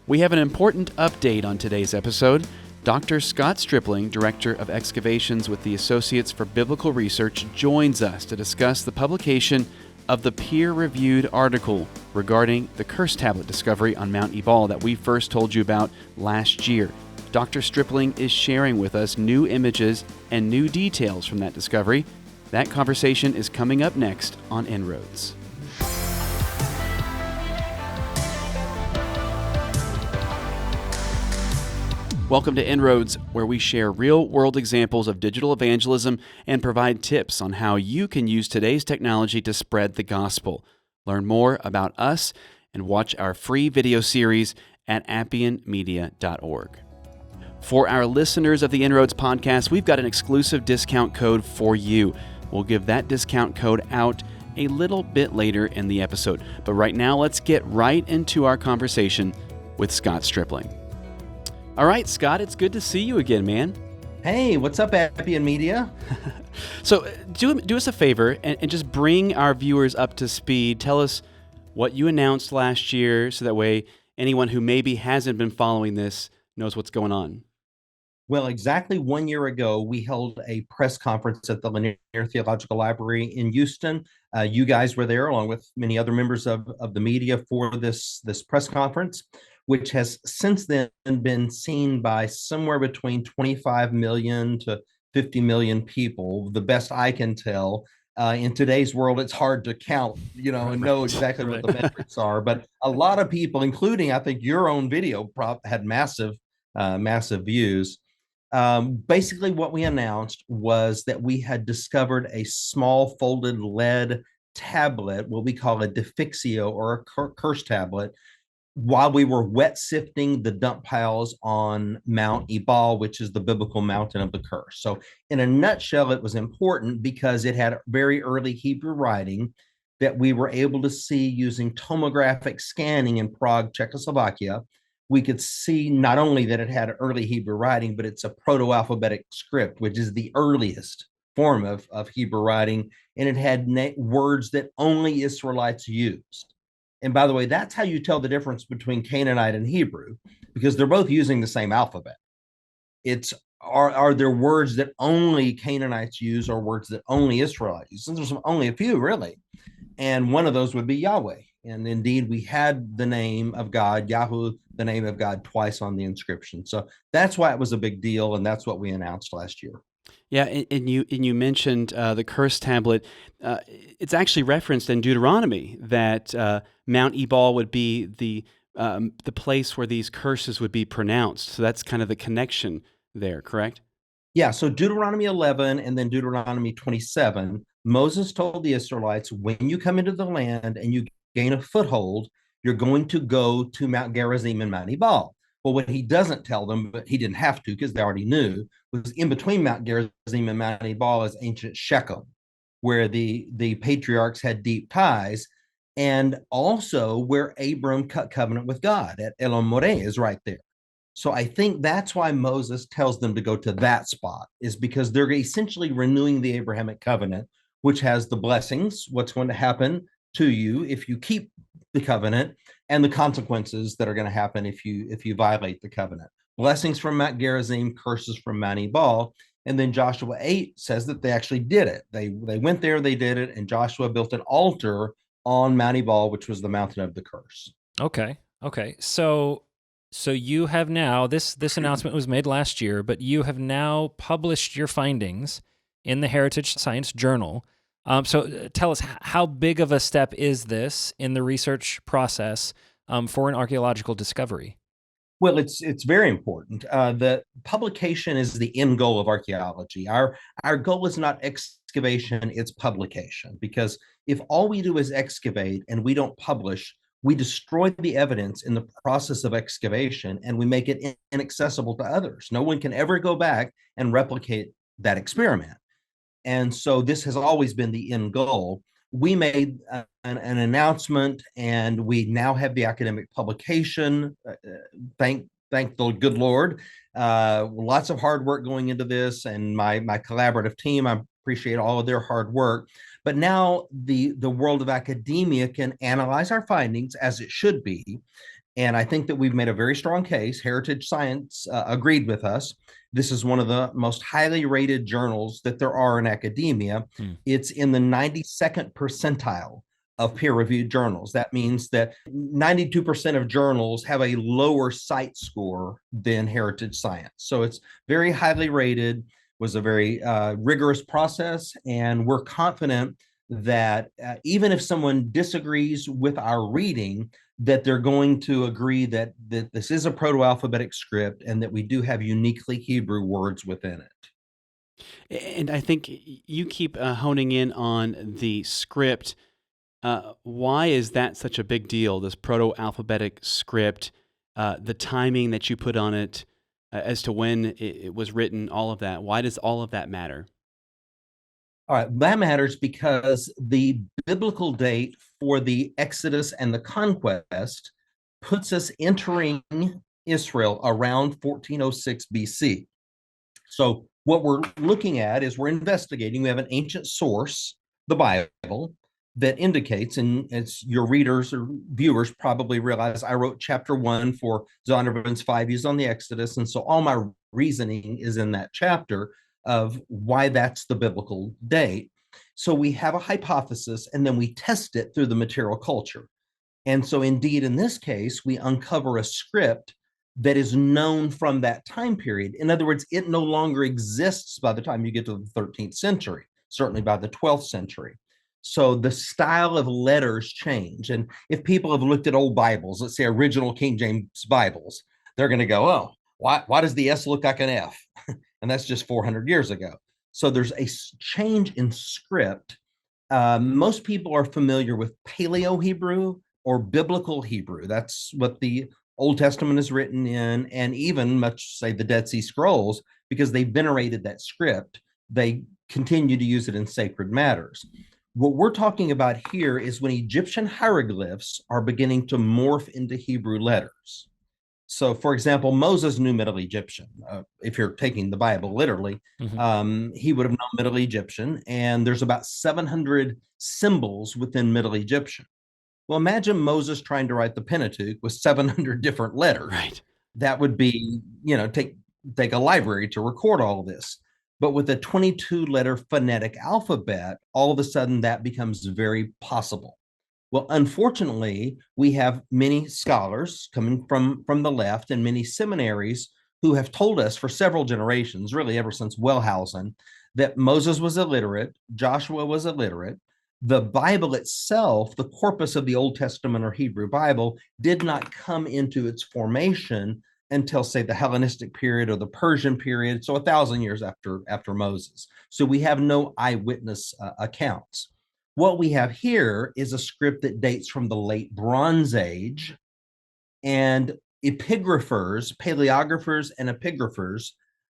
We have an important update on today's episode. Dr. Scott Stripling, Director of Excavations with the Associates for Biblical Research, joins us to discuss the publication of the peer-reviewed article regarding the Curse Tablet discovery on Mount Ebal that we first told you about last year. Dr. Stripling is sharing with us new images and new details from that discovery. That conversation is coming up next on En-ROADS. Welcome to En-ROADS, where we share real-world examples of digital evangelism and provide tips on how you can use today's technology to spread the gospel. Learn more about us and watch our free video series at appianmedia.org. For our listeners of the En-ROADS podcast, we've got an exclusive discount code for you. We'll give that discount code out a little bit later in the episode. But right now, let's get right into our conversation with Scott Stripling. All right, Scott, it's good to see you again, man. Hey, what's up, Appian Media? So do us a favor and just bring our viewers up to speed. Tell us what you announced last year so that way anyone who maybe hasn't been following this knows what's going on. Well, exactly 1 year ago, we held a press conference at the Lanier Theological Library in Houston. You guys were there along with many other members of the media for this press conference, which has since then been seen by somewhere between 25 million to 50 million people, the best I can tell. In today's world, it's hard to count, and know exactly what the metrics are. But a lot of people, including, I think, your own video had massive views. Basically, what we announced was that we had discovered a small folded lead tablet, what we call a defixio or a curse tablet, while we were wet sifting the dump piles on Mount Ebal, which is the biblical mountain of the curse. So in a nutshell, it was important because it had very early Hebrew writing that we were able to see using tomographic scanning in Prague, Czechoslovakia. We could see not only that it had early Hebrew writing, but it's a proto-alphabetic script, which is the earliest form of Hebrew writing, and it had words that only Israelites used. And by the way, that's how you tell the difference between Canaanite and Hebrew, because they're both using the same alphabet. Are there words that only Canaanites use or words that only Israelites use? And there's only a few, really. And one of those would be Yahweh. And indeed, we had the name of God, Yahweh, the name of God, twice on the inscription. So that's why it was a big deal, and that's what we announced last year. Yeah, and you mentioned the Curse Tablet. It's actually referenced in Deuteronomy that Mount Ebal would be the place where these curses would be pronounced. So that's kind of the connection there, correct? Yeah, so Deuteronomy 11 and then Deuteronomy 27, Moses told the Israelites, when you come into the land and you gain a foothold, you're going to go to Mount Gerizim and Mount Ebal. Well, what he doesn't tell them, but he didn't have to because they already knew, was in between Mount Gerizim and Mount Ebal is ancient Shechem, where the patriarchs had deep ties, and also where Abram cut covenant with God at Elam Moreh is right there. So I think that's why Moses tells them to go to that spot, is because they're essentially renewing the Abrahamic covenant, which has the blessings, what's going to happen to you if you keep the covenant, and the consequences that are going to happen if you violate the covenant. Blessings from Mount Gerizim, curses from Mount Ebal. And then Joshua 8 says that they actually did it. They went there, they did it, and Joshua built an altar on Mount Ebal, which was the mountain of the curse. Okay. So you have now, this announcement was made last year, but you have now published your findings in the Heritage Science Journal. So tell us, how big of a step is this in the research process for an archaeological discovery? Well, it's very important. The publication is the end goal of archaeology. Our goal is not excavation, it's publication. Because if all we do is excavate and we don't publish, we destroy the evidence in the process of excavation and we make it inaccessible to others. No one can ever go back and replicate that experiment. And so this has always been the end goal. We made an announcement, and we now have the academic publication. Thank the good Lord. Lots of hard work going into this, and my collaborative team, I appreciate all of their hard work. But now the world of academia can analyze our findings as it should be, And I think that we've made a very strong case. Heritage Science agreed with us. This is one of the most highly rated journals that there are in academia. It's in the 92nd percentile of peer-reviewed journals. That means that 92% of journals have a lower cite score than Heritage Science. So it's very highly rated, was a very rigorous process, and we're confident that even if someone disagrees with our reading, that they're going to agree that this is a proto-alphabetic script and that we do have uniquely Hebrew words within it. And I think you keep honing in on the script. Why is that such a big deal, this proto-alphabetic script, the timing that you put on it, as to when it was written, all of that? Why does all of that matter? All right, that matters because the biblical date for the Exodus and the conquest puts us entering Israel around 1406 BC. So what we're looking at is we're investigating. We have an ancient source, the Bible, that indicates, and as your readers or viewers probably realize, I wrote chapter 1 for Zondervan's 5 Years on the Exodus, and so all my reasoning is in that chapter of why that's the biblical date. So we have a hypothesis, and then we test it through the material culture. And so indeed, in this case, we uncover a script that is known from that time period. In other words, it no longer exists by the time you get to the 13th century, certainly by the 12th century. So the style of letters change. And if people have looked at old Bibles, let's say original King James Bibles, they're going to go, oh, why does the S look like an F? And that's just 400 years ago. So there's a change in script. Most people are familiar with Paleo Hebrew or Biblical Hebrew. That's what the Old Testament is written in, and even much say the Dead Sea Scrolls, because they venerated that script. They continue to use it in sacred matters. What we're talking about here is when Egyptian hieroglyphs are beginning to morph into Hebrew letters. So, for example, Moses knew Middle Egyptian. If you're taking the Bible literally, he would have known Middle Egyptian, and there's about 700 symbols within Middle Egyptian. Well, imagine Moses trying to write the Pentateuch with 700 different letters. Right. That would be, take a library to record all of this. But with a 22-letter phonetic alphabet, all of a sudden that becomes very possible. Well, unfortunately, we have many scholars coming from the left and many seminaries who have told us for several generations, really ever since Wellhausen, that Moses was illiterate, Joshua was illiterate. The Bible itself, the corpus of the Old Testament or Hebrew Bible, did not come into its formation until, say, the Hellenistic period or the Persian period, so 1,000 years after Moses. So we have no eyewitness accounts. What we have here is a script that dates from the late Bronze Age, and epigraphers, paleographers and epigraphers,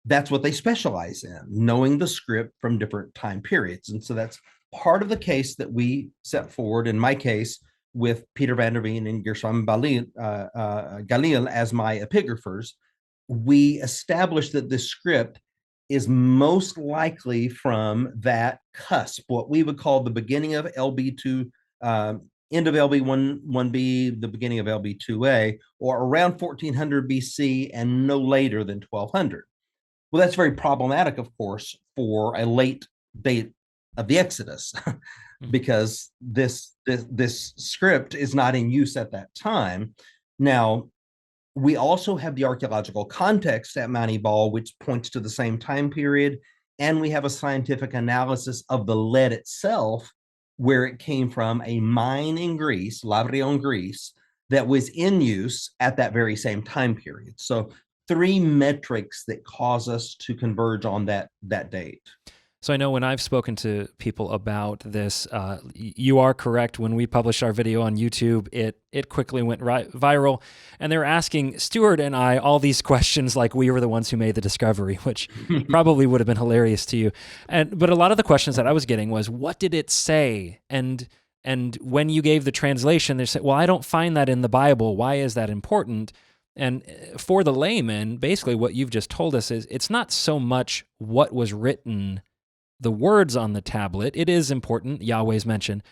that's what they specialize in, knowing the script from different time periods. And so that's part of the case that we set forward, in my case, with Peter van der Veen and Gershom Galil as my epigraphers. We established that this script is most likely from that cusp, what we would call the beginning of LB2, end of LB1B, the beginning of LB2A, or around 1400 BC and no later than 1200. Well, that's very problematic, of course, for a late date of the Exodus, because this script is not in use at that time. Now, we also have the archaeological context at Mount Ebal, which points to the same time period, and we have a scientific analysis of the lead itself, where it came from a mine in Greece, Lavrion, Greece, that was in use at that very same time period. So 3 metrics that cause us to converge on that date. So I know when I've spoken to people about this, you are correct. When we published our video on YouTube, it quickly went viral, and they're asking Stuart and I all these questions like we were the ones who made the discovery, which probably would have been hilarious to you. But a lot of the questions that I was getting was, what did it say? And when you gave the translation, they said, well, I don't find that in the Bible. Why is that important? And for the layman, basically what you've just told us is it's not so much what was written, the words on the tablet. It is important, Yahweh's mentioned,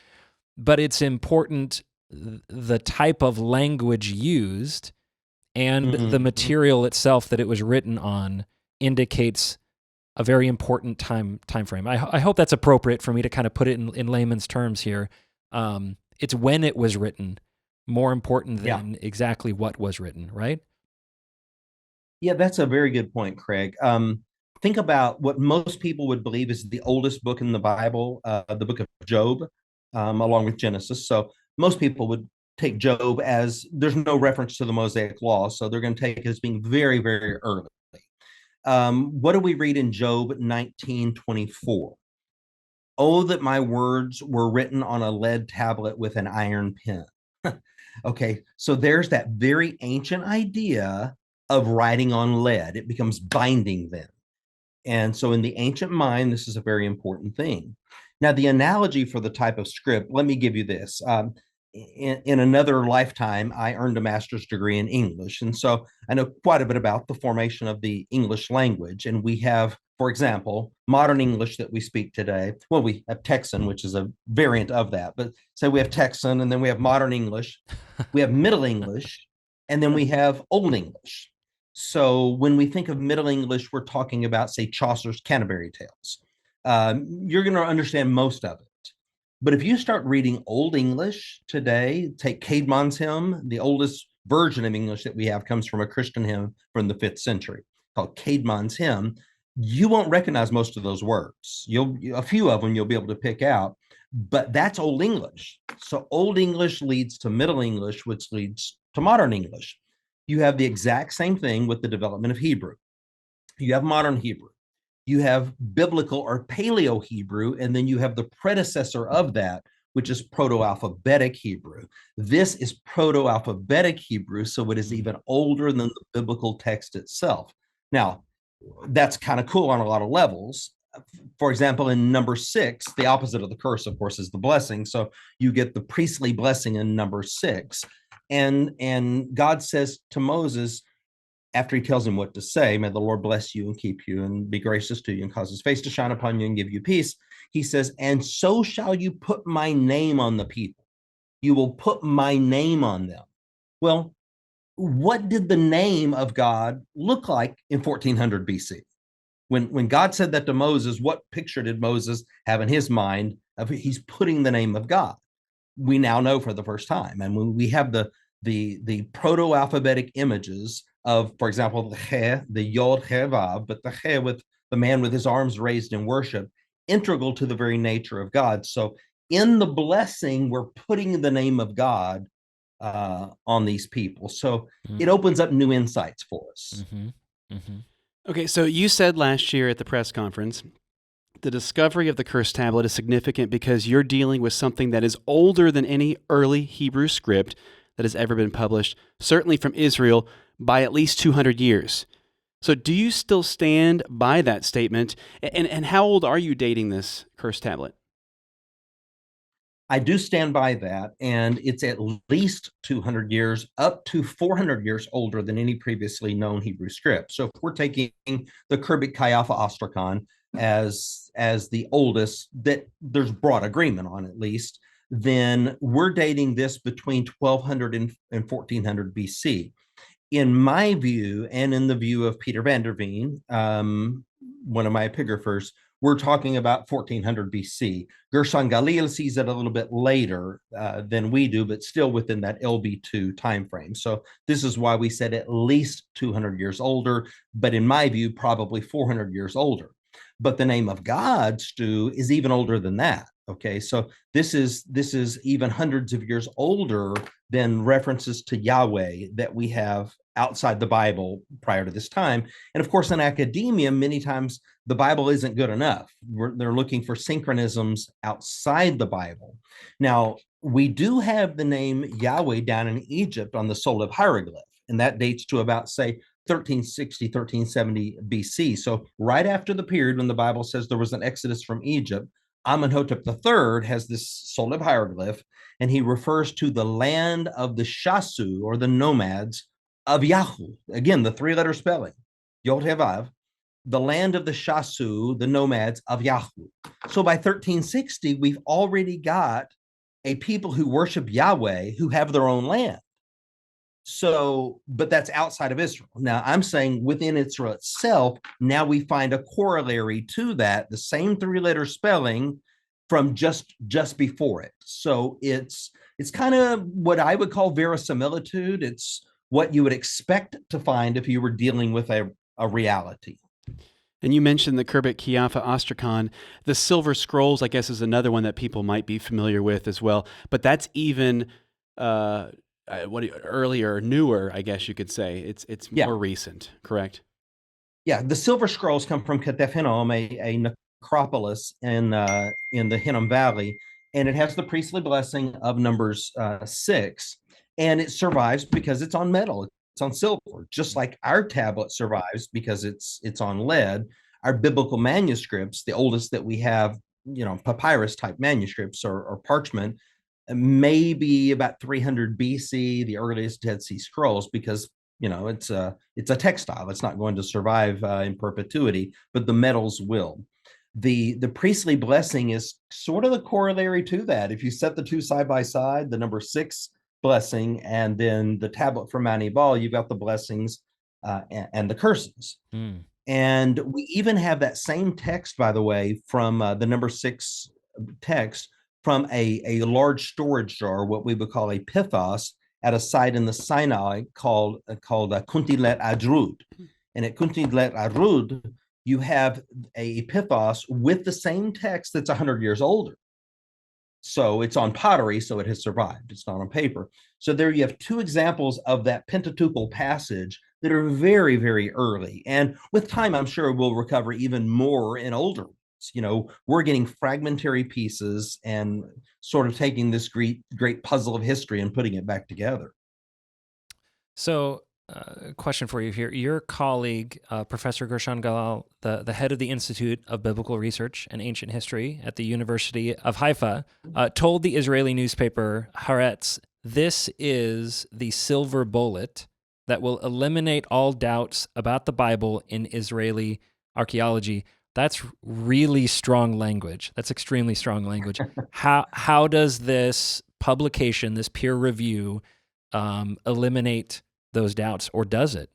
but it's important the type of language used and the Mhm. material itself that it was written on indicates a very important time frame. I hope that's appropriate for me to kind of put it in layman's terms here. It's when it was written more important Yeah. than exactly what was written, right? Yeah, that's a very good point, Craig. Think about what most people would believe is the oldest book in the Bible, the book of Job, along with Genesis. So most people would take Job as there's no reference to the Mosaic Law, so they're going to take it as being very, very early. What do we read in Job 19:24? Oh, that my words were written on a lead tablet with an iron pen. Okay, so there's that very ancient idea of writing on lead. It becomes binding then. And so in the ancient mind, this is a very important thing. Now, the analogy for the type of script, let me give you this. In another lifetime, I earned a master's degree in English. And so I know quite a bit about the formation of the English language. And we have, for example, modern English that we speak today. Well, we have Texan, which is a variant of that. But so we have Texan, and then we have modern English, we have Middle English, and then we have Old English. So when we think of Middle English, we're talking about, say, Chaucer's Canterbury Tales. You're going to understand most of it. But if you start reading Old English today, take Caedmon's hymn, the oldest version of English that we have comes from a Christian hymn from the 5th century called Caedmon's hymn. You won't recognize most of those words. A few of them you'll be able to pick out, but that's Old English. So Old English leads to Middle English, which leads to modern English. You have the exact same thing with the development of Hebrew. You have modern Hebrew, you have biblical or paleo Hebrew, and then you have the predecessor of that, which is proto-alphabetic Hebrew. This is proto-alphabetic Hebrew, so it is even older than the biblical text itself. Now, that's kind of cool on a lot of levels. For example, in number 6, the opposite of the curse, of course, is the blessing. So you get the priestly blessing in number 6. And God says to Moses, after he tells him what to say, may the Lord bless you and keep you and be gracious to you and cause his face to shine upon you and give you peace. He says, and so shall you put my name on the people. You will put my name on them. Well, what did the name of God look like in 1400 BC? When God said that to Moses, what picture did Moses have in his mind of he's putting the name of God? We now know for the first time. And when we have the proto-alphabetic images of, for example, the He, the Yod, He, Vav, but the He with the man with his arms raised in worship, integral to the very nature of God. So in the blessing, we're putting the name of God on these people. So it opens up new insights for us. Okay, so you said last year at the press conference, the discovery of the Curse Tablet is significant because you're dealing with something that is older than any early Hebrew script that has ever been published, certainly from Israel, by at least 200 years. So do you still stand by that statement? And how old are you dating this Curse Tablet? I do stand by that, and it's at least 200 years, up to 400 years older than any previously known Hebrew script. So if we're taking the Khirbet Kayafa Ostrakhan as the oldest that there's broad agreement on, at least, then we're dating this between 1200 and 1400 BC. In my view, and in the view of Peter van der Veen, one of my epigraphers, we're talking about 1400 BC. Gershon Galil sees it a little bit later than we do, but still within that LB2 timeframe. So this is why we said at least 200 years older, but in my view, probably 400 years older. But the name of God, Stu, is even older than that. Okay, so this is even hundreds of years older than references to Yahweh that we have outside the Bible prior to this time. And of course, in academia, many times the Bible isn't good enough. They're looking for synchronisms outside the Bible. Now, we do have the name Yahweh down in Egypt on the Soleb hieroglyph, and that dates to about, say, 1360, 1370 BC. So right after the period when the Bible says there was an exodus from Egypt, Amenhotep III has this Soleb hieroglyph, and he refers to the land of the Shasu, or the nomads of Yahoo. Again, the 3-letter spelling, Yod Hevav, the land of the Shasu, the nomads of Yahoo. So by 1360, we've already got a people who worship Yahweh who have their own land. So, but that's outside of Israel. Now, I'm saying within Israel itself, now we find a corollary to that, the same three-letter spelling from just before it. So it's kind of what I would call verisimilitude. It's what you would expect to find if you were dealing with a reality. And you mentioned the Khirbet Kiafa Ostrakhan. The Silver Scrolls, I guess, is another one that people might be familiar with as well. But that's even earlier, newer, I guess you could say. It's more recent, correct? Yeah, the Silver Scrolls come from Ketef Hinnom, a necropolis in the Hinnom Valley, and it has the priestly blessing of numbers 6, and it survives because it's on metal. It's on silver, just like our tablet survives because it's on lead. Our biblical manuscripts, the oldest that we have, papyrus type manuscripts or parchment, maybe about 300 BC, the earliest Dead Sea Scrolls, because it's a textile. It's not going to survive in perpetuity, but the metals will. The priestly blessing is sort of the corollary to that. If you set the two side by side, the number 6 blessing and then the tablet from Mount Ebal, you've got the blessings and the curses. And we even have that same text, by the way, from the number 6 text from a large storage jar, what we would call a pithos, at a site in the Sinai called Kuntilet Adrud. And at Kuntilet Adrud, you have a pithos with the same text that's 100 years older. So it's on pottery, so it has survived. It's not on paper. So there you have 2 examples of that Pentateuchal passage that are very, very early. And with time, I'm sure we'll recover even more in older ones. We're getting fragmentary pieces and sort of taking this great puzzle of history and putting it back together. So, question for you here. Your colleague, Professor Gershon Galal, the head of the Institute of Biblical Research and Ancient History at the University of Haifa, told the Israeli newspaper Haaretz, "This is the silver bullet that will eliminate all doubts about the Bible in Israeli archaeology." That's really strong language. That's extremely strong language. How does this publication, this peer review, eliminate those doubts, or does it?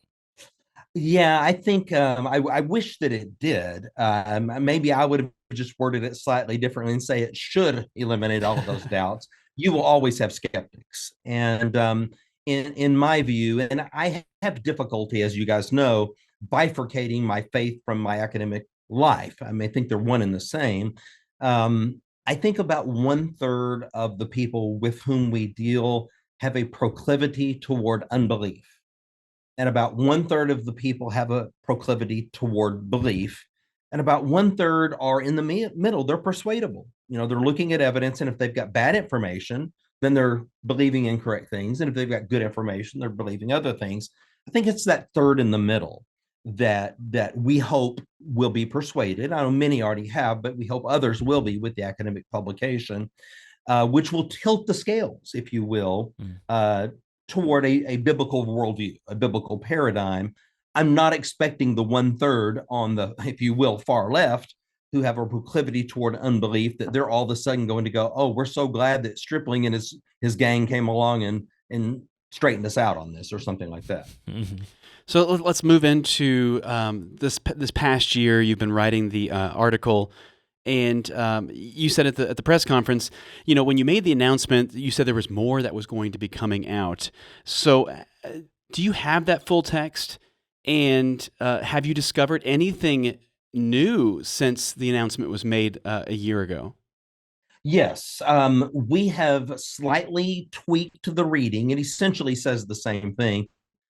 Yeah, I think I wish that it did. Maybe I would have just worded it slightly differently and say it should eliminate all of those doubts. You will always have skeptics, and in my view, and I have difficulty, as you guys know, bifurcating my faith from my academic life. I may think they're one and the same. I think about 1/3 of the people with whom we deal have a proclivity toward unbelief. And about 1/3 of the people have a proclivity toward belief. And about 1/3 are in the middle. They're persuadable. They're looking at evidence. And if they've got bad information, then they're believing incorrect things. And if they've got good information, they're believing other things. I think it's that third in the middle that we hope will be persuaded. I know many already have, but we hope others will be with the academic publication, which will tilt the scales, if you will, toward a biblical worldview, a biblical paradigm. I'm not expecting the 1/3 on the, if you will, far left who have a proclivity toward unbelief that they're all of a sudden going to go, "Oh, we're so glad that Stripling and his gang came along and straightened us out on this," or something like that. Mm-hmm. So let's move into this past year. You've been writing the article, and you said at the press conference, when you made the announcement, you said there was more that was going to be coming out. So do you have that full text? And have you discovered anything new since the announcement was made a year ago? Yes, we have slightly tweaked the reading. It essentially says the same thing.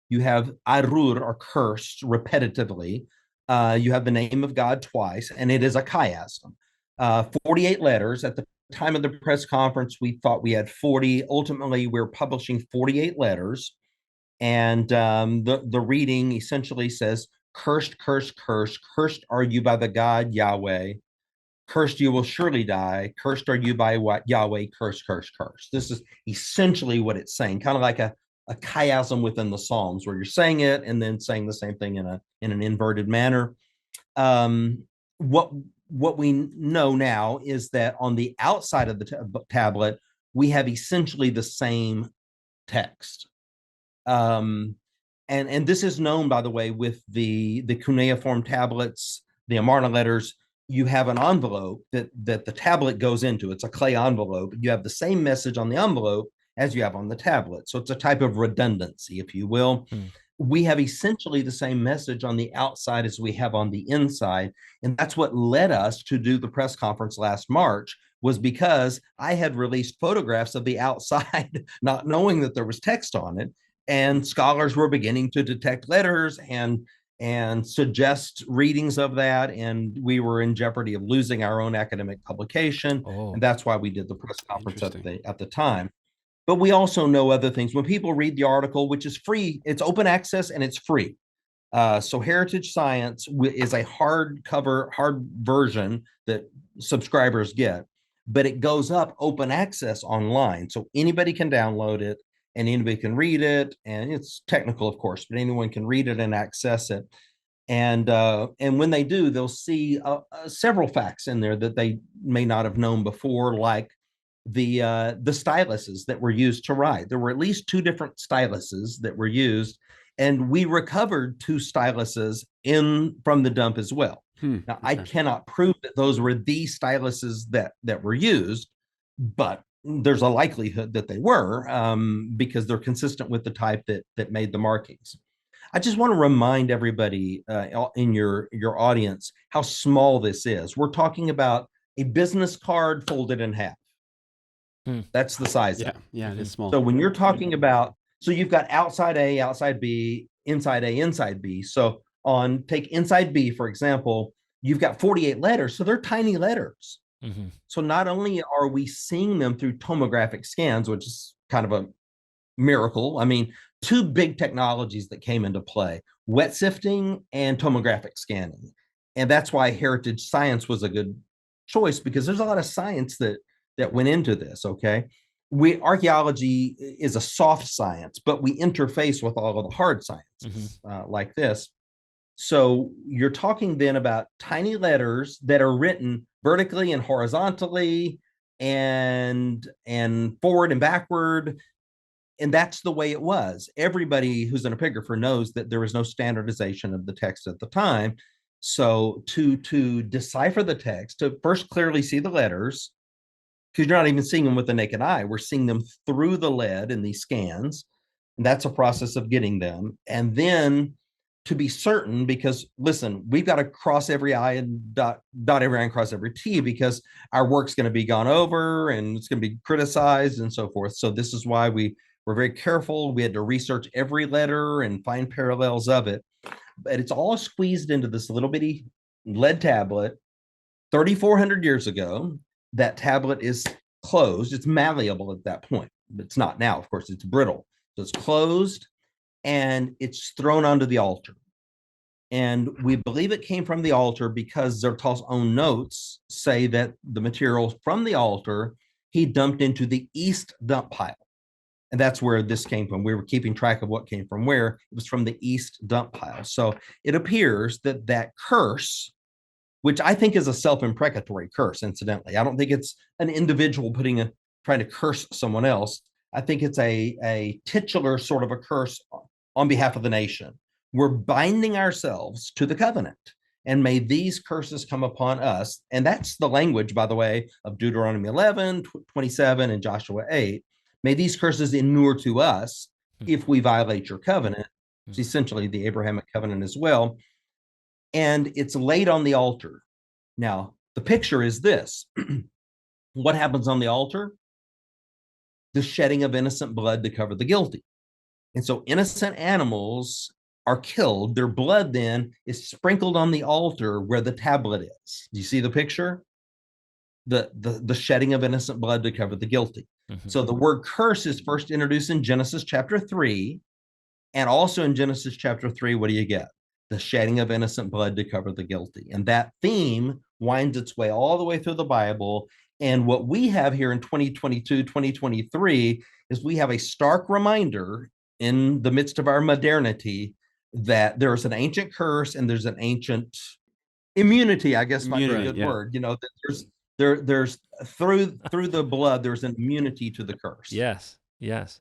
You have arur, or cursed, repetitively. You have the name of God twice, and it is a chiasm. 48 letters. At the time of the press conference, we thought we had 40. Ultimately, we're publishing 48 letters. And the reading essentially says, "Cursed, cursed, cursed. Cursed are you by the God Yahweh. Cursed you will surely die. Cursed are you by what Yahweh. Cursed, cursed, cursed." This is essentially what it's saying, kind of like a chiasm within the Psalms, where you're saying it and then saying the same thing in an inverted manner. What we know now is that on the outside of the tablet, we have essentially the same text. And this is known, by the way, with the cuneiform tablets, the Amarna letters. You have an envelope that the tablet goes into. It's a clay envelope. You have the same message on the envelope as you have on the tablet. So it's a type of redundancy, if you will. We have essentially the same message on the outside as we have on the inside. And that's what led us to do the press conference last March, was because I had released photographs of the outside, not knowing that there was text on it. And scholars were beginning to detect letters and suggest readings of that. And we were in jeopardy of losing our own academic publication. And that's why we did the press conference at the time. But we also know other things. When people read the article, which is free, it's open access and it's free. So Heritage Science is a hard version that subscribers get, but it goes up open access online. So anybody can download it and anybody can read it. And it's technical, of course, but anyone can read it and access it. And when they do, they'll see several facts in there that they may not have known before, like the styluses that were used to write. There were at least 2 different styluses that were used, and we recovered 2 styluses from the dump as well. Now, okay. I cannot prove that those were the styluses that were used, but there's a likelihood that they were, because they're consistent with the type that made the markings. I just want to remind everybody in your audience how small this is. We're talking about a business card folded in half. That's the size. Yeah, it is small. So when you're talking about, so you've got outside A, outside B, inside A, inside B. So take inside B, for example, you've got 48 letters. So they're tiny letters. So not only are we seeing them through tomographic scans, which is kind of a miracle. I mean, 2 big technologies that came into play: wet sifting and tomographic scanning. And that's why Heritage Science was a good choice, because there's a lot of science that went into this. Okay. Archaeology is a soft science, but we interface with all of the hard sciences like this. So you're talking then about tiny letters that are written vertically and horizontally and forward and backward. And that's the way it was. Everybody who's an epigrapher knows that there was no standardization of the text at the time. So to decipher the text, to first clearly see the letters, because you're not even seeing them with the naked eye. We're seeing them through the lead in these scans. And that's a process of getting them. And then to be certain, because listen, we've got to cross every I and dot every I and cross every T, because our work's going to be gone over and it's going to be criticized and so forth. So this is why we were very careful. We had to research every letter and find parallels of it. But it's all squeezed into this little bitty lead tablet 3,400 years ago. That tablet is closed. It's malleable at that point. It's not now, of course, it's brittle. So it's closed and it's thrown onto the altar. And we believe it came from the altar because Zertal's own notes say that the materials from the altar he dumped into the east dump pile. And that's where this came from. We were keeping track of what came from where. It was from the east dump pile. So it appears that curse, which I think is a self-imprecatory curse, incidentally. I don't think it's an individual trying to curse someone else. I think it's a titular sort of a curse on behalf of the nation. We're binding ourselves to the covenant, and may these curses come upon us. And that's the language, by the way, of Deuteronomy 11, 27, and Joshua 8. May these curses inure to us if we violate your covenant. It's essentially the Abrahamic covenant as well. And it's laid on the altar. Now, the picture is this. What happens on the altar? The shedding of innocent blood to cover the guilty. And so innocent animals are killed. Their blood then is sprinkled on the altar where the tablet is. Do you see the picture? The shedding of innocent blood to cover the guilty. So the word curse is first introduced in Genesis chapter 3. And also in Genesis chapter 3, what do you get? The shedding of innocent blood to cover the guilty. And that theme winds its way all the way through the Bible. And what we have here in 2022, 2023, is we have a stark reminder in the midst of our modernity that there's an ancient curse and there's an ancient immunity, I guess might be a good word. You know, that there's through the blood, there's an immunity to the curse. Yes, yes.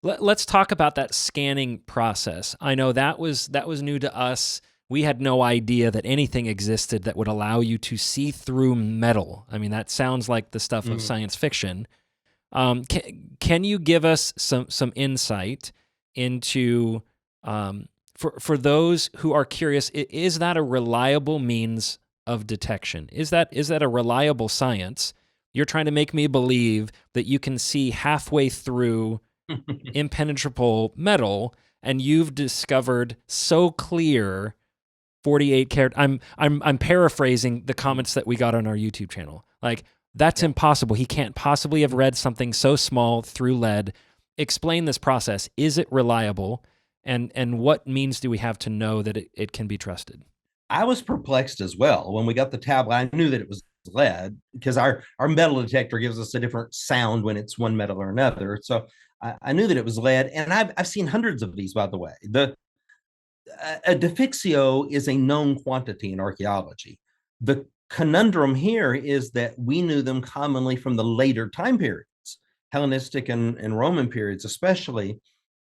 Let's talk about that scanning process. I know that was new to us. We had no idea that anything existed that would allow you to see through metal. I mean, that sounds like the stuff of science fiction. Can you give us some insight into, for those who are curious, is that a reliable means of detection? Is that a reliable science? You're trying to make me believe that you can see halfway through impenetrable metal, and you've discovered so clear 48 karat. I'm paraphrasing the comments that we got on our YouTube channel. Like, that's impossible. He can't possibly have read something so small through lead. Explain this process. Is it reliable? And what means do we have to know that it can be trusted? I was perplexed as well. When we got the tablet, I knew that it was lead because our metal detector gives us a different sound when it's one metal or another. So I knew that it was lead. And I've seen hundreds of these, by the way. A defixio is a known quantity in archaeology. The conundrum here is that we knew them commonly from the later time periods, Hellenistic and Roman periods especially.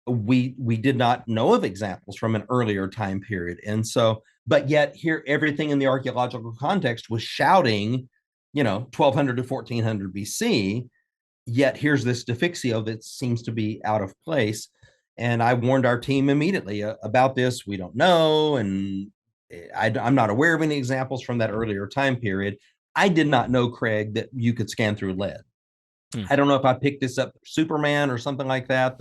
We did not know of examples from an earlier time period. And so, but yet here, everything in the archaeological context was shouting, 1200 to 1400 BC, yet here's this defixio that seems to be out of place. And I warned our team immediately about this. We don't know. And I'm not aware of any examples from that earlier time period. I did not know, Craig, that you could scan through lead. I don't know if I picked this up Superman or something like that,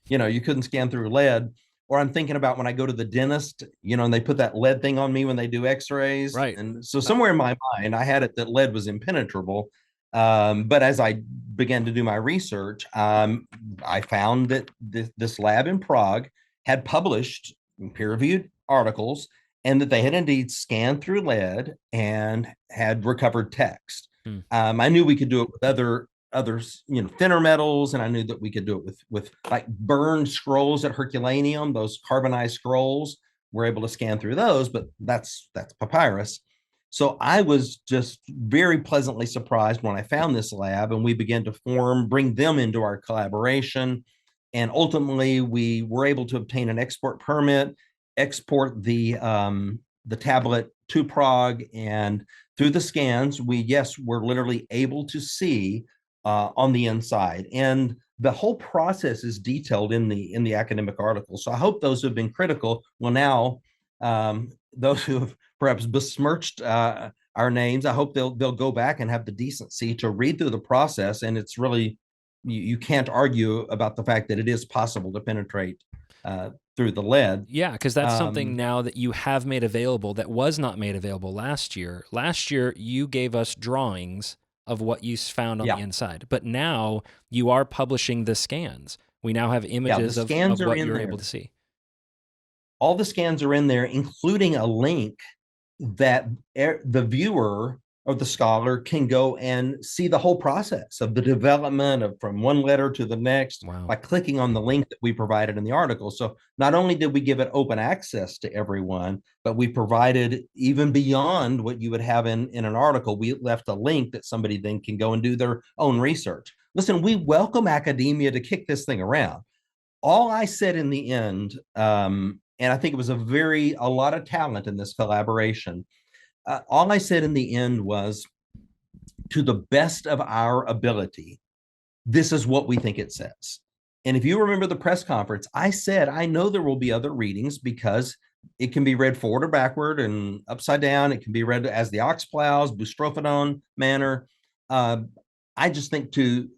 you couldn't scan through lead. Or I'm thinking about when I go to the dentist, and they put that lead thing on me when they do x-rays. Right. And so somewhere in my mind, I had it that lead was impenetrable. But as I began to do my research, I found that this lab in Prague had published peer-reviewed articles and that they had indeed scanned through lead and had recovered text. I knew we could do it with other thinner metals, and I knew that we could do it with like burned scrolls at Herculaneum, those carbonized scrolls. We're able to scan through those, but that's papyrus. So I was just very pleasantly surprised when I found this lab, and we began to bring them into our collaboration. And ultimately, we were able to obtain an export permit, export the tablet to Prague, and through the scans, we're literally able to see on the inside. And the whole process is detailed in the academic article. So I hope those who have been critical will now, those who have perhaps besmirched our names, I hope they'll go back and have the decency to read through the process. And it's really, you can't argue about the fact that it is possible to penetrate through the lead. Yeah, because that's something now that you have made available that was not made available last year. Last year, you gave us drawings of what you found on the inside, but now you are publishing the scans. We now have images of what you're able to see. All the scans are in there, including a link that the viewer or the scholar can go and see the whole process of the development of from one letter to the next by clicking on the link that we provided in the article. So not only did we give it open access to everyone, but we provided even beyond what you would have in an article. We left a link that somebody then can go and do their own research. Listen, we welcome academia to kick this thing around. All I said in the end, and I think it was a lot of talent in this collaboration. All I said in the end was, to the best of our ability, this is what we think it says. And if you remember the press conference, I said, I know there will be other readings because it can be read forward or backward and upside down. It can be read as the ox plows, boustrophodon manner. I just think to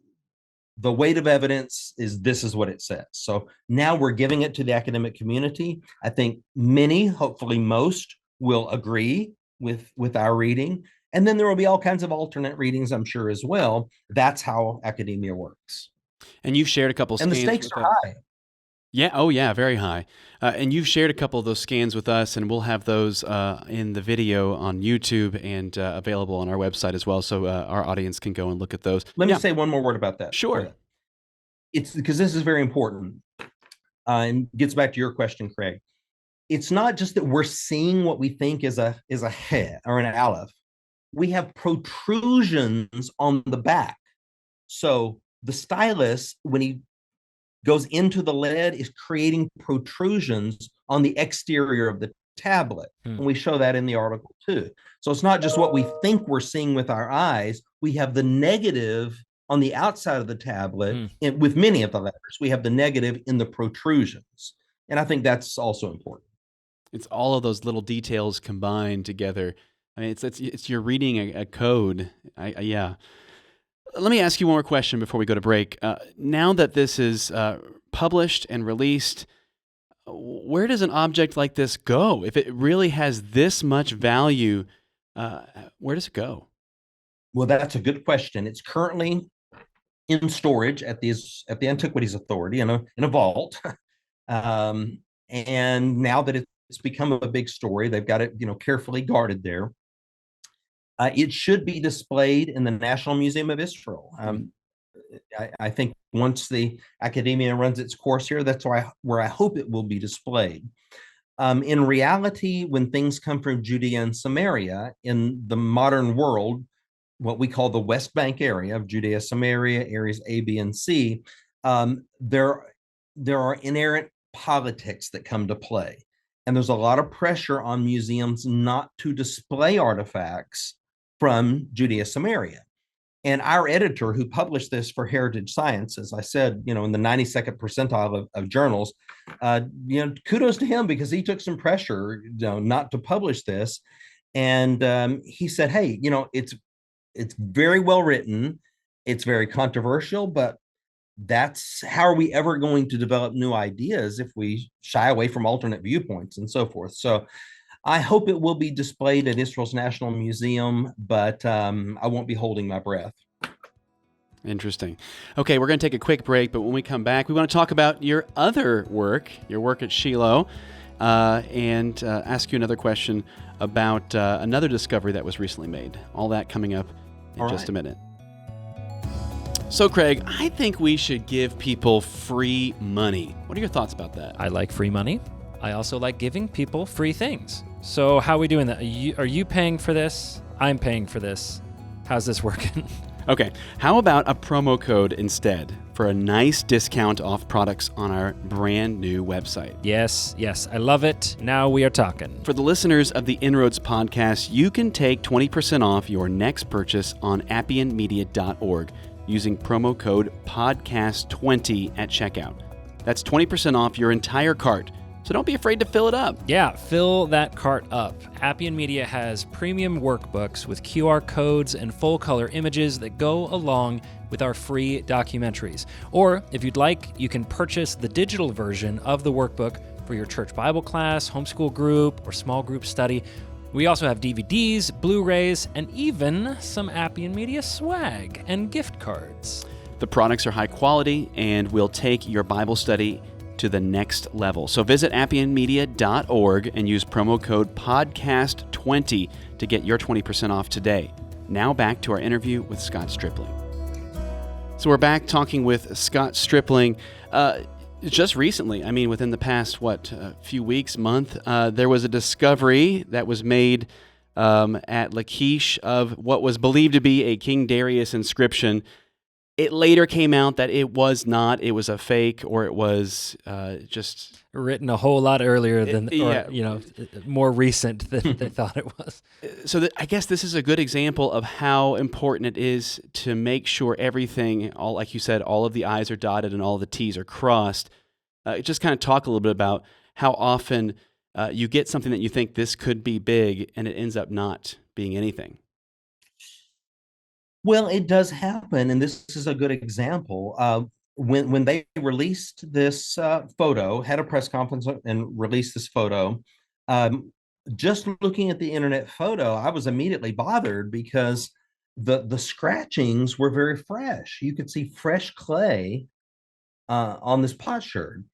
the weight of evidence this is what it says. So now we're giving it to the academic community. I think many, hopefully most, will agree with our reading. And then there will be all kinds of alternate readings, I'm sure, as well. That's how academia works. And you've shared a couple scans. And the stakes are high. Yeah. Oh, yeah. Very high. And you've shared a couple of those scans with us, and we'll have those in the video on YouTube and available on our website as well. So our audience can go and look at those. Let me say one more word about that. Sure. It's because this is very important and gets back to your question, Craig. It's not just that we're seeing what we think is a he or an aleph. we have protrusions on the back. So the stylus, when he goes into the lead, is creating protrusions on the exterior of the tablet. And we show that in the article too. So it's not just what we think we're seeing with our eyes. We have the negative on the outside of the tablet with many of the letters. We have the negative in the protrusions. And I think that's also important. It's all of those little details combined together. I mean, it's you're reading a code. Yeah. Let me ask you one more question before we go to break. Now that this is published and released, where does an object like this go? If it really has this much value, where does it go? Well, that's a good question. It's currently in storage at the Antiquities Authority in a vault. And now that it's become a big story, they've got it, carefully guarded there. It should be displayed in the National Museum of Israel. I think once the academia runs its course here, that's where I hope it will be displayed. In reality, when things come from Judea and Samaria in the modern world, what we call the West Bank area of Judea, Samaria, areas A, B, and C, there are inherent politics that come to play. And there's a lot of pressure on museums not to display artifacts from Judea, Samaria. And our editor who published this for Heritage Science, as I said, in the 92nd percentile of journals, kudos to him because he took some pressure, not to publish this. And he said, hey, it's very well written. It's very controversial, but how are we ever going to develop new ideas if we shy away from alternate viewpoints and so forth? So I hope it will be displayed at Israel's National Museum, but I won't be holding my breath. Interesting. Okay, we're going to take a quick break, but when we come back, we want to talk about your other work, your work at Shiloh, and ask you another question about another discovery that was recently made. All that coming up in just a minute. So, Craig, I think we should give people free money. What are your thoughts about that? I like free money. I also like giving people free things. So how are we doing that? Are you paying for this? I'm paying for this. How's this working? Okay, how about a promo code instead for a nice discount off products on our brand new website? Yes, I love it. Now we are talking. For the listeners of the Inroads podcast, you can take 20% off your next purchase on appianmedia.org using promo code podcast20 at checkout. That's 20% off your entire cart. So don't be afraid to fill it up. Yeah, fill that cart up. Appian Media has premium workbooks with QR codes and full-color images that go along with our free documentaries. Or, if you'd like, you can purchase the digital version of the workbook for your church Bible class, homeschool group, or small group study. We also have DVDs, Blu-rays, and even some Appian Media swag and gift cards. The products are high quality and will take your Bible study to the next level. So visit appianmedia.org and use promo code podcast20 to get your 20% off today. Now back to our interview with Scott Stripling. So we're back talking with Scott Stripling. Just recently, within the past, few weeks, month, there was a discovery that was made at Lachish of what was believed to be a King Darius inscription. It later came out that it was not. It was a fake, or it was just written a whole lot earlier than, more recent than they thought it was. So I guess this is a good example of how important it is to make sure everything, all like you said, all of the I's are dotted and all of the T's are crossed. Just kind of talk a little bit about how often you get something that you think this could be big, and it ends up not being anything. Well, it does happen, and this is a good example. When they released this photo, had a press conference and released this photo, just looking at the internet photo, I was immediately bothered because the scratchings were very fresh. You could see fresh clay on this potsherd.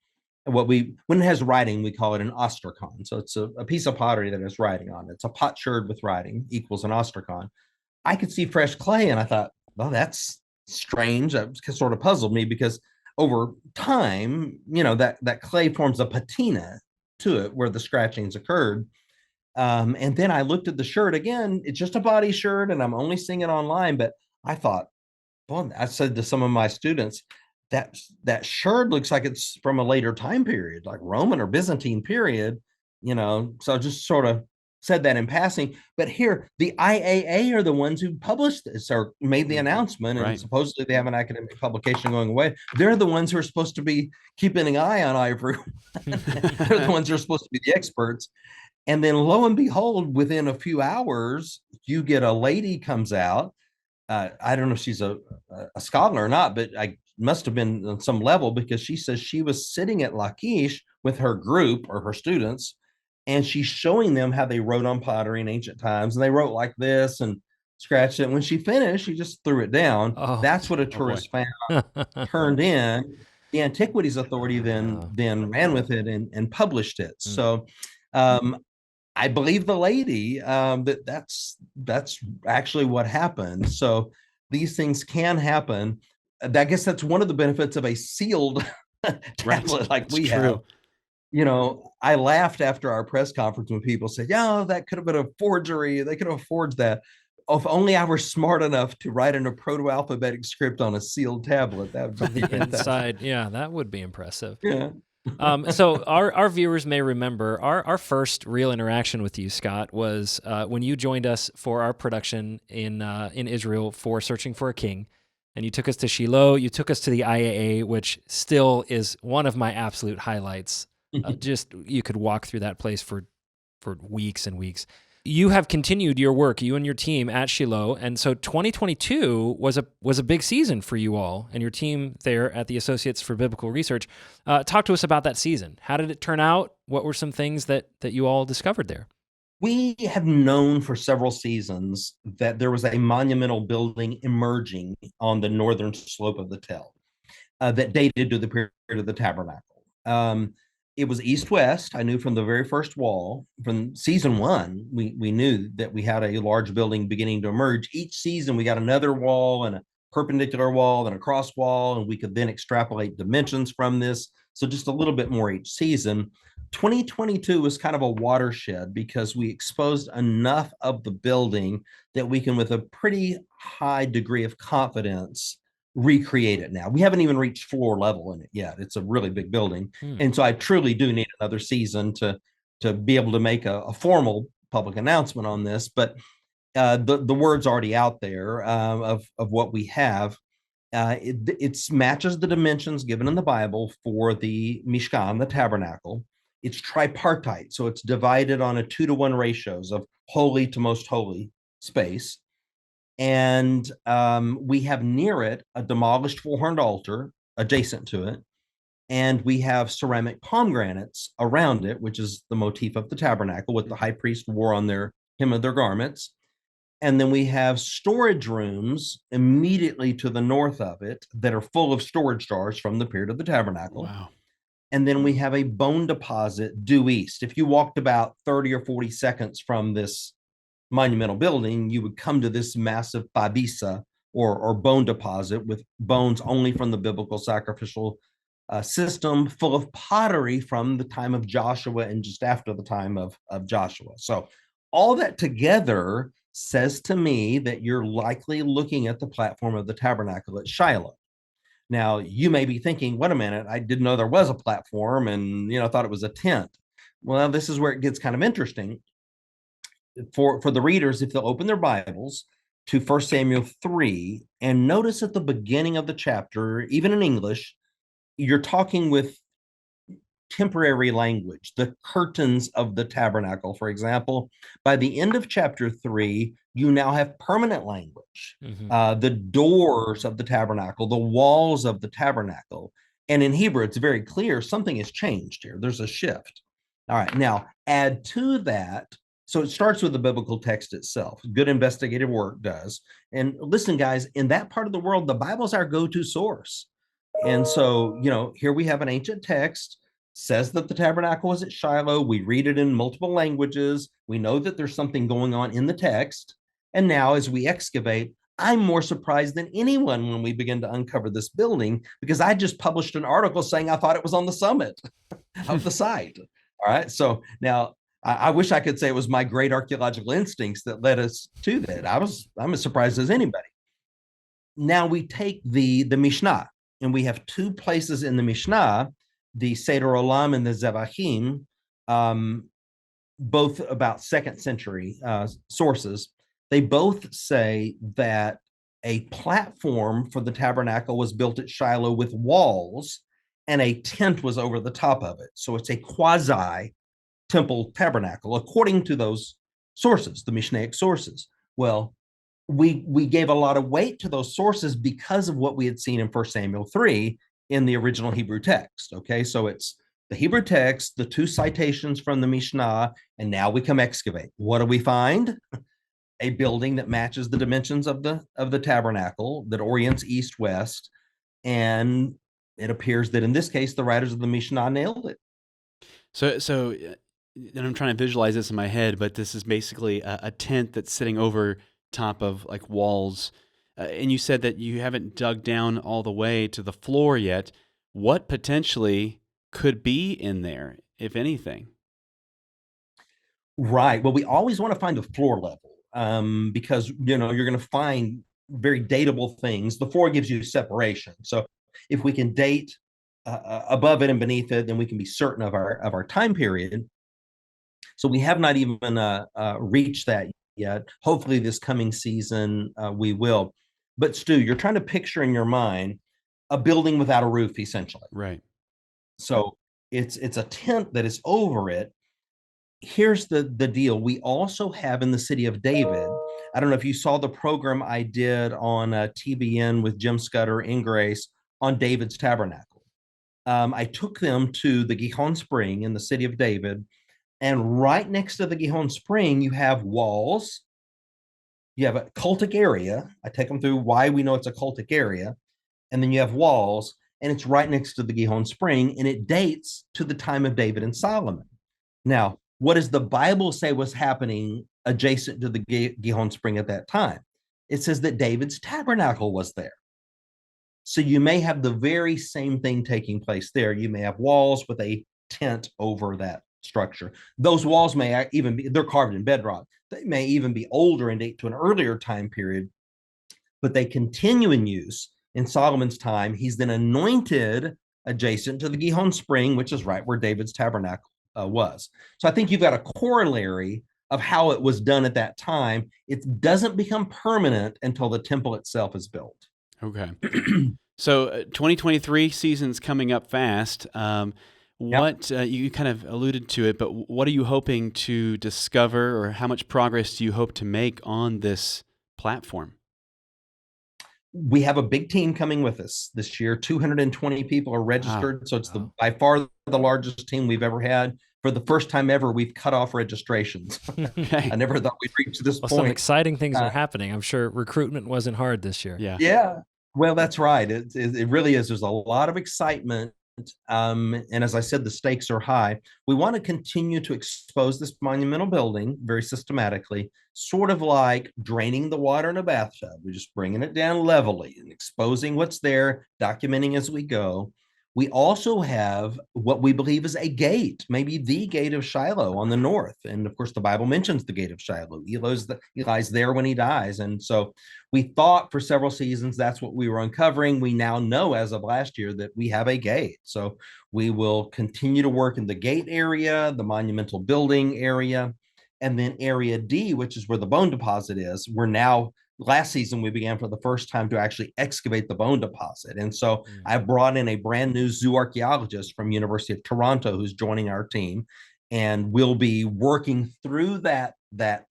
When it has writing, we call it an ostracon. So it's a piece of pottery that has writing on it. It's a potsherd with writing equals an ostracon. I could see fresh clay, and I thought, well, that's strange. That sort of puzzled me because over time, that clay forms a patina to it where the scratchings occurred. And then I looked at the shirt again. It's just a body shirt, and I'm only seeing it online. But I thought, well, I said to some of my students, that shirt looks like it's from a later time period, like Roman or Byzantine period, So I just sort of said that in passing. But here, the IAA are the ones who published this or made the announcement, and supposedly they have an academic publication going away. They're the ones who are supposed to be keeping an eye on everyone. They're the ones who are supposed to be the experts. And then lo and behold, within a few hours, you get a lady comes out. I don't know if she's a scholar or not, but I must have been on some level, because she says she was sitting at Lachish with her group or her students, and she's showing them how they wrote on pottery in ancient times. And they wrote like this and scratched it. When she finished, she just threw it down. That's what a tourist found, turned in. The Antiquities Authority then ran with it and published it. So I believe the lady that's actually what happened. So these things can happen. I guess that's one of the benefits of a sealed tablet like we have. I laughed after our press conference when people said, "Yeah, that could have been a forgery. They could have forged that." If only I were smart enough to write in a proto-alphabetic script on a sealed tablet, that would be fantastic. Inside, yeah, that would be impressive. Yeah. So our viewers may remember our first real interaction with you, Scott, was when you joined us for our production in Israel for Searching for a King, and you took us to Shiloh. You took us to the IAA, which still is one of my absolute highlights. Just you could walk through that place for weeks and weeks. You have continued your work, you and your team at Shiloh, and so 2022 was a big season for you all and your team there at the Associates for Biblical Research. Talk to us about that season. How did it turn out? What were some things that you all discovered there? We have known for several seasons that there was a monumental building emerging on the northern slope of the Tell that dated to the period of the tabernacle. It was east-west. I knew from the very first wall, from season one, we knew that we had a large building beginning to emerge. Each season, we got another wall and a perpendicular wall and a cross wall, and we could then extrapolate dimensions from this. So just a little bit more each season. 2022 was kind of a watershed because we exposed enough of the building that we can, with a pretty high degree of confidence, recreate it now. We haven't even reached floor level in it yet. It's a really big building. And so I truly do need another season to be able to make a formal public announcement on this. But the word's already out there of what we have. It matches the dimensions given in the Bible for the Mishkan, the tabernacle. It's tripartite, so it's divided on a 2-to-1 ratios of holy to most holy space. And we have near it a demolished 4-horned altar adjacent to it. And we have ceramic pomegranates around it, which is the motif of the tabernacle, what the high priest wore on their hem of their garments. And then we have storage rooms immediately to the north of it that are full of storage jars from the period of the tabernacle. Wow. And then we have a bone deposit due east. If you walked about 30 or 40 seconds from this monumental building, you would come to this massive babisa or bone deposit with bones only from the biblical sacrificial system, full of pottery from the time of Joshua and just after the time of Joshua. So all that together says to me that you're likely looking at the platform of the tabernacle at Shiloh. Now, you may be thinking, wait a minute, I didn't know there was a platform and, thought it was a tent. Well, this is where it gets kind of interesting. For the readers, if they'll open their Bibles to 1 Samuel 3 and notice at the beginning of the chapter, even in English, you're talking with temporary language, the curtains of the tabernacle, for example. By the end of chapter 3, you now have permanent language, the doors of the tabernacle, the walls of the tabernacle. And in Hebrew, it's very clear something has changed here. There's a shift. All right, now add to that. So it starts with the biblical text itself. Good investigative work does. And listen, guys, in that part of the world, the Bible's our go-to source. And so, here we have an ancient text, says that the tabernacle was at Shiloh. We read it in multiple languages. We know that there's something going on in the text. And now as we excavate, I'm more surprised than anyone when we begin to uncover this building, because I just published an article saying I thought it was on the summit of the site. All right. So now I wish I could say it was my great archaeological instincts that led us to that. I'm as surprised as anybody. Now we take the Mishnah, and we have two places in the Mishnah, the Seder Olam and the Zevachim, both about second century sources. They both say that a platform for the tabernacle was built at Shiloh with walls, and a tent was over the top of it. So it's a quasi temple tabernacle, according to those sources, the Mishnaic sources. Well, we gave a lot of weight to those sources because of what we had seen in 1 Samuel 3 in the original Hebrew text. Okay, so it's the Hebrew text, the two citations from the Mishnah, and now we come excavate. What do we find? A building that matches the dimensions of the tabernacle, that orients east-west, and it appears that in this case, the writers of the Mishnah nailed it. So, and I'm trying to visualize this in my head, but this is basically a tent that's sitting over top of like walls. And you said that you haven't dug down all the way to the floor yet. What potentially could be in there, if anything? Right. Well, we always want to find the floor level because, you're going to find very dateable things. The floor gives you separation. So if we can date above it and beneath it, then we can be certain of our time period. So we have not even reached that yet. Hopefully this coming season we will. But Stu, you're trying to picture in your mind a building without a roof, essentially. Right. So it's a tent that is over it. Here's the deal. We also have in the city of David, I don't know if you saw the program I did on TBN with Jim Scudder in Grace on David's Tabernacle. I took them to the Gihon Spring in the city of David, and right next to the Gihon Spring, you have walls. You have a cultic area. I take them through why we know it's a cultic area. And then you have walls, and it's right next to the Gihon Spring, and it dates to the time of David and Solomon. Now, what does the Bible say was happening adjacent to the Gihon Spring at that time? It says that David's tabernacle was there. So you may have the very same thing taking place there. You may have walls with a tent over that structure. Those walls may even be, they're carved in bedrock. They may even be older and date to an earlier time period, but they continue in use in Solomon's time. He's then anointed adjacent to the Gihon Spring, which is right where David's tabernacle was. So I think you've got a corollary of how it was done at that time. It doesn't become permanent until the temple itself is built. Okay. So 2023 season's coming up fast. You kind of alluded to it, but what are you hoping to discover, or how much progress do you hope to make on this platform? We have a big team coming with us this year. 220 people are registered. Wow. So it's by far the largest team we've ever had. For the first time ever, we've cut off registrations. Okay. I never thought we'd reach this point. Some exciting things are happening. I'm sure recruitment wasn't hard this year. Yeah. Well, that's right. It really is. There's a lot of excitement. And as I said, the stakes are high. We want to continue to expose this monumental building very systematically, sort of like draining the water in a bathtub. We're just bringing it down levelly and exposing what's there, documenting as we go. We also have what we believe is a gate, maybe the gate of Shiloh on the north. And of course, the Bible mentions the gate of Shiloh. Eli's there when he dies. And so we thought for several seasons that's what we were uncovering. We now know as of last year that we have a gate. So we will continue to work in the gate area, the monumental building area, and then area D, which is where the bone deposit is. Last season, we began for the first time to actually excavate the bone deposit. And so I brought in a brand new zoo archaeologist from University of Toronto who's joining our team. And we'll be working through that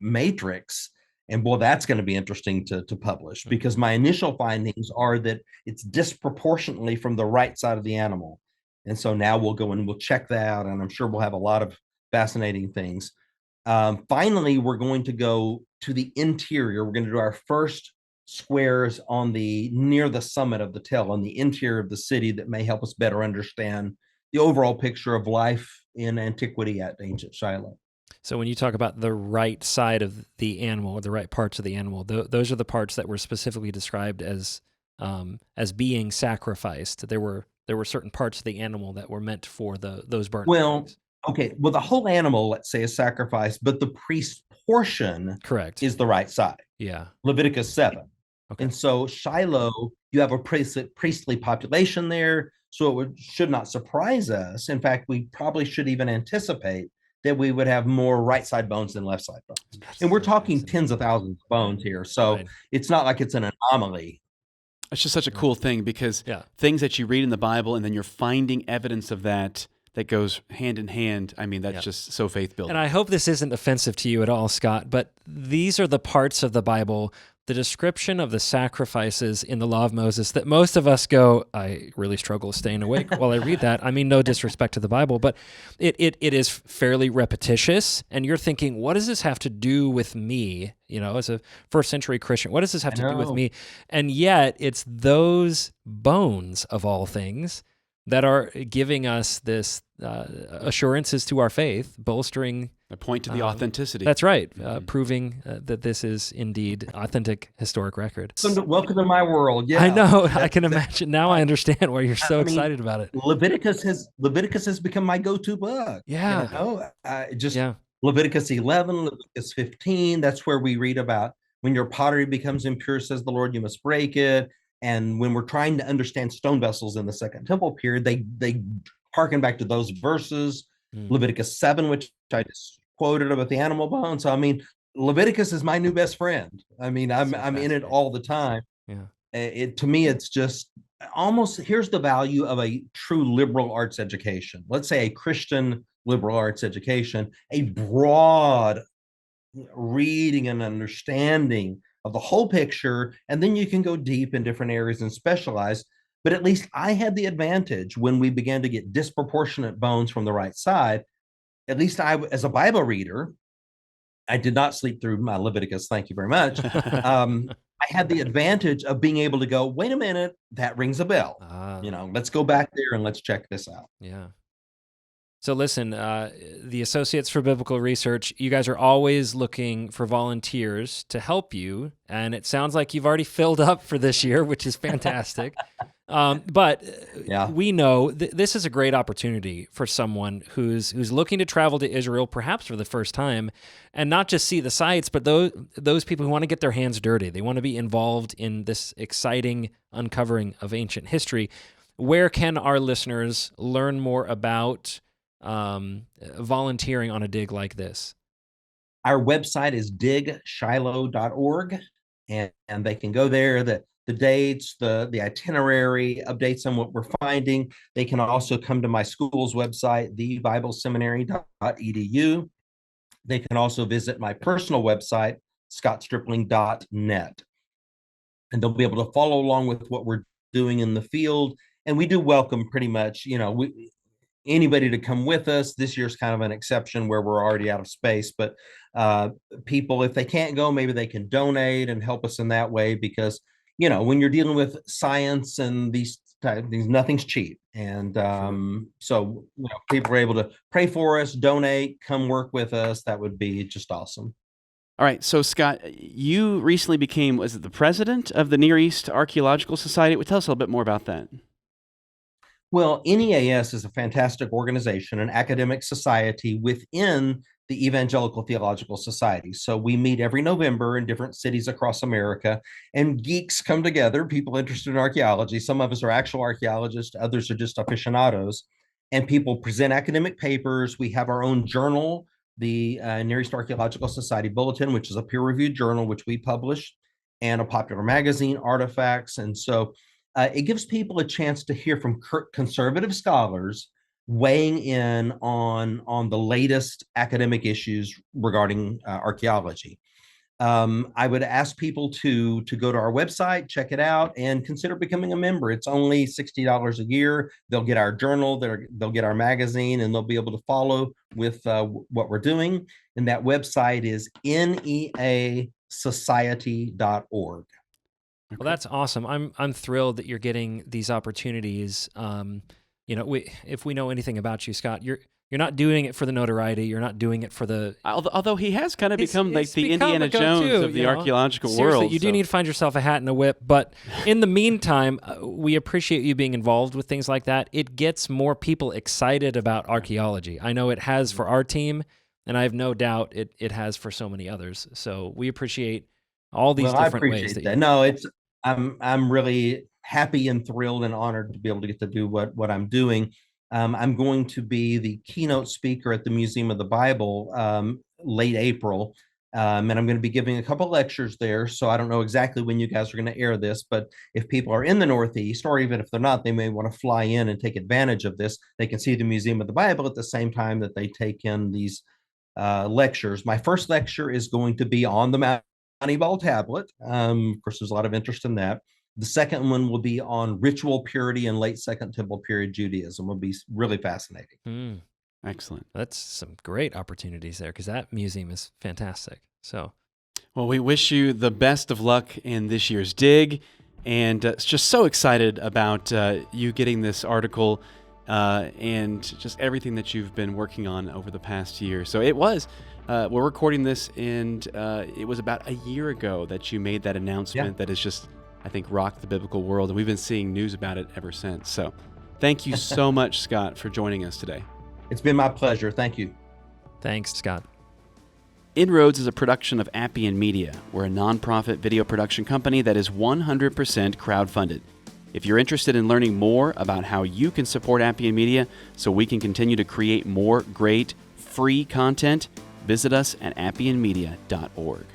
matrix. And boy, that's going to be interesting to publish, because my initial findings are that it's disproportionately from the right side of the animal. And so now we'll go and we'll check that out. And I'm sure we'll have a lot of fascinating things. Finally, we're going to go to the interior. We're going to do our first squares near the summit of the tell on the interior of the city that may help us better understand the overall picture of life in antiquity at ancient Shiloh. So when you talk about the right side of the animal, or the right parts of the animal, those are the parts that were specifically described as being sacrificed. There were certain parts of the animal that were meant for those burnt offerings. Okay, well, the whole animal, let's say, is sacrificed, but the priest portion Correct. is the right side. Yeah. Leviticus 7. Okay. And so Shiloh, you have a priestly population there, so should not surprise us. In fact, we probably should even anticipate that we would have more right side bones than left side bones. That's And we're so talking fascinating. tens of thousands of bones here. So Right. it's not like it's an anomaly. It's just such a cool thing because Yeah. things that you read in the Bible and then you're finding evidence of that goes hand in hand. I mean, that's just so faith building. And I hope this isn't offensive to you at all, Scott, but these are the parts of the Bible, the description of the sacrifices in the Law of Moses, that most of us go, I really struggle staying awake while I read that. I mean, no disrespect to the Bible, but it is fairly repetitious. And you're thinking, what does this have to do with me? You know, as a first century Christian, what does this have to do with me? And yet it's those bones of all things that are giving us this assurances to our faith, bolstering. A point to the authenticity. That's right, proving that this is indeed authentic historic record. Welcome to my world. Yeah, I know. I can imagine. Now I understand why you're so excited about it. Leviticus has become my go-to book. Yeah. You know, Leviticus 11, Leviticus 15. That's where we read about when your pottery becomes impure, says the Lord, you must break it. And when we're trying to understand stone vessels in the Second Temple period, they harken back to those verses. Leviticus 7, which I just quoted about the animal bones. So I mean, Leviticus is my new best friend. I mean, I'm in it all the time. Yeah. To me, it's just almost, here's the value of a true liberal arts education. Let's say a Christian liberal arts education, a broad reading and understanding of the whole picture, and then you can go deep in different areas and specialize. But at least I had the advantage when we began to get disproportionate bones from the right side. At least I, as a Bible reader, I did not sleep through my Leviticus. Thank you very much. I had the advantage of being able to go, wait a minute, that rings a bell. You know, let's go back there and let's check this out. Yeah. So listen, the Associates for Biblical Research, you guys are always looking for volunteers to help you, and it sounds like you've already filled up for this year, which is fantastic. But we know this is a great opportunity for someone who's looking to travel to Israel, perhaps for the first time, and not just see the sites, but those people who want to get their hands dirty. They want to be involved in this exciting uncovering of ancient history. Where can our listeners learn more about volunteering on a dig like this? Our website is digshiloh.org, and they can go there. The dates, the itinerary, updates on what we're finding. They can also come to my school's website, thebibleseminary.edu. They can also visit my personal website, scottstripling.net. And they'll be able to follow along with what we're doing in the field. And we do welcome pretty much, anybody to come with us. This year's kind of an exception where we're already out of space, but people, if they can't go, maybe they can donate and help us in that way, because when you're dealing with science and these nothing's cheap. And so people are able to pray for us, donate, come work with us. That would be just awesome. All right. So, Scott, you recently became, was it the president of the Near East Archaeological Society? Tell us a little bit more about that. Well, NEAS is a fantastic organization, an academic society within the Evangelical Theological Society. So we meet every November in different cities across America, and geeks come together, people interested in archaeology. Some of us are actual archaeologists, others are just aficionados, and people present academic papers. We have our own journal, the Near East Archaeological Society Bulletin, which is a peer-reviewed journal, which we publish, and a popular magazine, Artifacts. And so it gives people a chance to hear from conservative scholars weighing in on the latest academic issues regarding archaeology. I would ask people to go to our website, check it out, and consider becoming a member. It's only $60 a year. They'll get our journal, they'll get our magazine, and they'll be able to follow with what we're doing. And that website is neasociety.org. Well, that's awesome. I'm thrilled that you're getting these opportunities. If we know anything about you, Scott, You're not doing it for the notoriety. You're not doing it for the. Although he has kind of become like It's the become Indiana a go-to, Jones of the you know? archaeological Seriously, world. you do need to find yourself a hat and a whip. But in the meantime, we appreciate you being involved with things like that. It gets more people excited about archaeology. I know it has for our team, and I have no doubt it has for so many others. So we appreciate all these Well, I different ways appreciate that that. No, I'm really happy and thrilled and honored to be able to get to do what I'm doing. I'm going to be the keynote speaker at the Museum of the Bible late April. And I'm going to be giving a couple lectures there. So I don't know exactly when you guys are going to air this, but if people are in the Northeast, or even if they're not, they may want to fly in and take advantage of this. They can see the Museum of the Bible at the same time that they take in these lectures. My first lecture is going to be on the Mount Ebal Tablet. Of course, there's a lot of interest in that. The second one will be on ritual purity and late Second Temple period Judaism. Will be really fascinating. Excellent. That's some great opportunities there because that museum is fantastic. So, well, we wish you the best of luck in this year's dig, and just so excited about you getting this article and just everything that you've been working on over the past year. So it was. We're recording this, and it was about a year ago that you made that announcement that has just, I think, rocked the biblical world, and we've been seeing news about it ever since. So thank you so much, Scott, for joining us today. It's been my pleasure. Thank you. thanks, Scott. Inroads is a production of Appian Media. We're a nonprofit video production company that is 100% crowdfunded. If you're interested in learning more about how you can support Appian Media so we can continue to create more great free content, visit us at appianmedia.org.